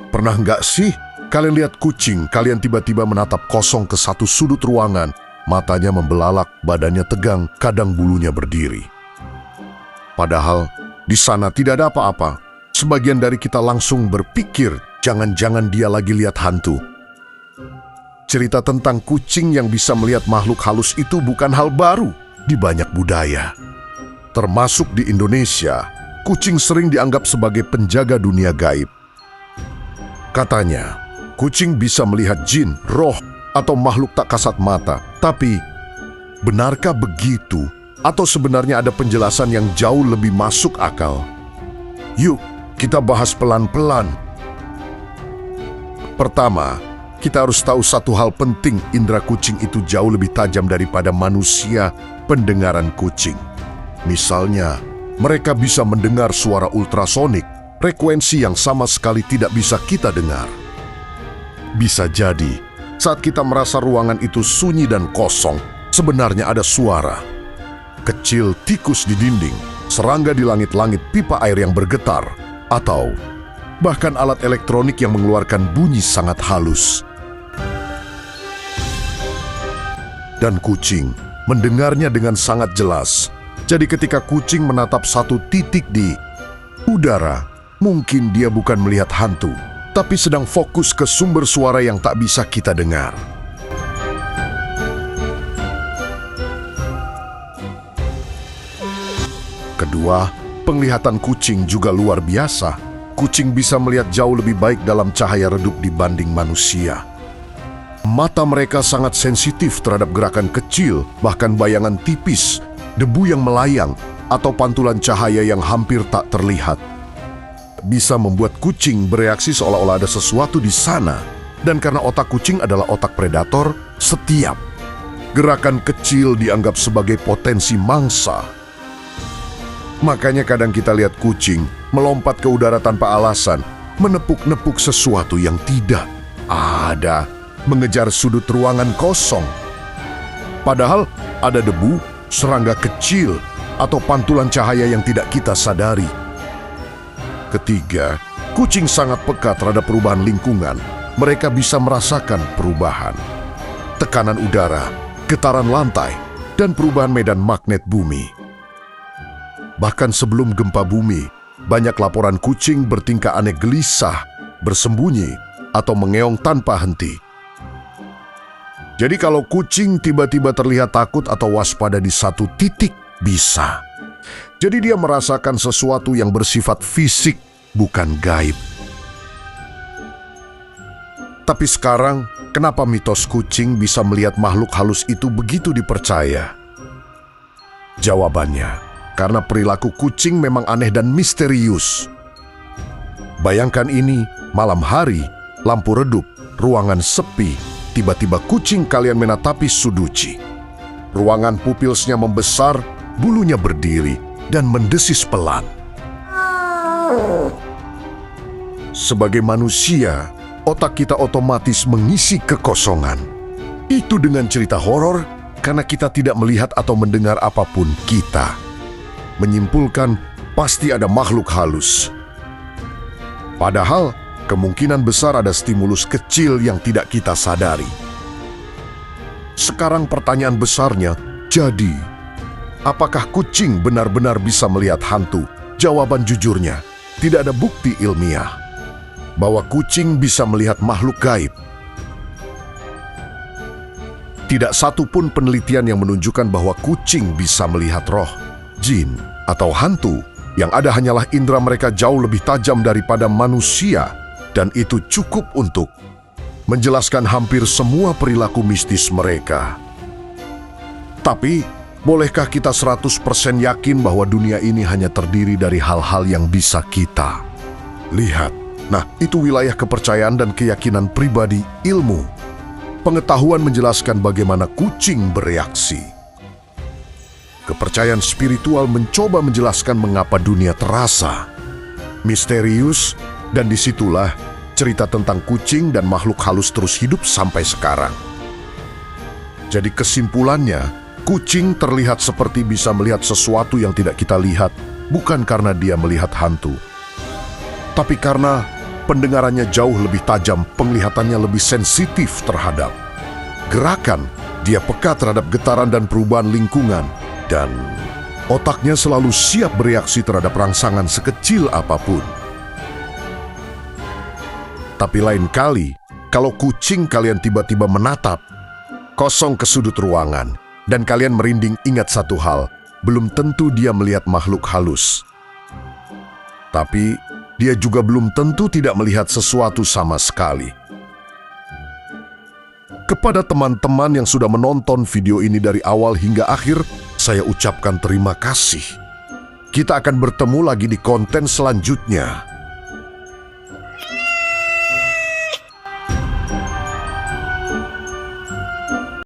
Pernah nggak sih kalian lihat kucing, kalian tiba-tiba menatap kosong ke satu sudut ruangan, matanya membelalak, badannya tegang, kadang bulunya berdiri. Padahal di sana tidak ada apa-apa. Sebagian dari kita langsung berpikir, jangan-jangan dia lagi lihat hantu. Cerita tentang kucing yang bisa melihat makhluk halus itu bukan hal baru di banyak budaya. Termasuk di Indonesia, kucing sering dianggap sebagai penjaga dunia gaib. Katanya, kucing bisa melihat jin, roh, atau makhluk tak kasat mata. Tapi, benarkah begitu? Atau sebenarnya ada penjelasan yang jauh lebih masuk akal? Yuk, kita bahas pelan-pelan. Pertama, kita harus tahu satu hal penting, indera kucing itu jauh lebih tajam daripada manusia pendengaran kucing. Misalnya, mereka bisa mendengar suara ultrasonik, frekuensi yang sama sekali tidak bisa kita dengar. Bisa jadi, saat kita merasa ruangan itu sunyi dan kosong, sebenarnya ada suara. Kecil tikus di dinding, serangga di langit-langit, pipa air yang bergetar, atau bahkan alat elektronik yang mengeluarkan bunyi sangat halus. Dan kucing mendengarnya dengan sangat jelas. Jadi ketika kucing menatap satu titik di udara, mungkin dia bukan melihat hantu, tapi sedang fokus ke sumber suara yang tak bisa kita dengar. Kedua, penglihatan kucing juga luar biasa. Kucing bisa melihat jauh lebih baik dalam cahaya redup dibanding manusia. Mata mereka sangat sensitif terhadap gerakan kecil, bahkan bayangan tipis, debu yang melayang, atau pantulan cahaya yang hampir tak terlihat. Bisa membuat kucing bereaksi seolah-olah ada sesuatu di sana. Dan karena otak kucing adalah otak predator, setiap gerakan kecil dianggap sebagai potensi mangsa. Makanya kadang kita lihat kucing melompat ke udara tanpa alasan, menepuk-nepuk sesuatu yang tidak ada, mengejar sudut ruangan kosong. Padahal ada debu, serangga kecil, atau pantulan cahaya yang tidak kita sadari. Ketiga, kucing sangat peka terhadap perubahan lingkungan. Mereka bisa merasakan perubahan. Tekanan udara, getaran lantai, dan perubahan medan magnet bumi. Bahkan sebelum gempa bumi, banyak laporan kucing bertingkah aneh gelisah, bersembunyi, atau mengeong tanpa henti. Jadi kalau kucing tiba-tiba terlihat takut atau waspada di satu titik, bisa. Jadi dia merasakan sesuatu yang bersifat fisik, bukan gaib. Tapi sekarang, kenapa mitos kucing bisa melihat makhluk halus itu begitu dipercaya? Jawabannya, karena perilaku kucing memang aneh dan misterius. Bayangkan ini, malam hari, lampu redup, ruangan sepi, tiba-tiba kucing kalian menatapi Suduci. Ruangan pupilsnya membesar, bulunya berdiri, dan mendesis pelan. Sebagai manusia, otak kita otomatis mengisi kekosongan. Itu dengan cerita horor, karena kita tidak melihat atau mendengar apapun, kita menyimpulkan pasti ada makhluk halus. Padahal, kemungkinan besar ada stimulus kecil yang tidak kita sadari. Sekarang pertanyaan besarnya, jadi, apakah kucing benar-benar bisa melihat hantu? Jawaban jujurnya, tidak ada bukti ilmiah bahwa kucing bisa melihat makhluk gaib. Tidak satu pun penelitian yang menunjukkan bahwa kucing bisa melihat roh, jin, atau hantu. Yang ada hanyalah indera mereka jauh lebih tajam daripada manusia, dan itu cukup untuk menjelaskan hampir semua perilaku mistis mereka. Tapi, bolehkah kita 100% yakin bahwa dunia ini hanya terdiri dari hal-hal yang bisa kita lihat? Nah, itu wilayah kepercayaan dan keyakinan pribadi, ilmu. Pengetahuan menjelaskan bagaimana kucing bereaksi. Kepercayaan spiritual mencoba menjelaskan mengapa dunia terasa misterius, dan disitulah cerita tentang kucing dan makhluk halus terus hidup sampai sekarang. Jadi kesimpulannya, kucing terlihat seperti bisa melihat sesuatu yang tidak kita lihat, bukan karena dia melihat hantu, tapi karena Pendengarannya jauh lebih tajam, penglihatannya lebih sensitif terhadap gerakan. Dia peka terhadap getaran dan perubahan lingkungan, dan otaknya selalu siap bereaksi terhadap rangsangan sekecil apapun. Tapi lain kali, kalau kucing kalian tiba-tiba menatap kosong ke sudut ruangan, dan kalian merinding, ingat satu hal, belum tentu dia melihat makhluk halus. Tapi dia juga belum tentu tidak melihat sesuatu sama sekali. Kepada teman-teman yang sudah menonton video ini dari awal hingga akhir, saya ucapkan terima kasih. Kita akan bertemu lagi di konten selanjutnya.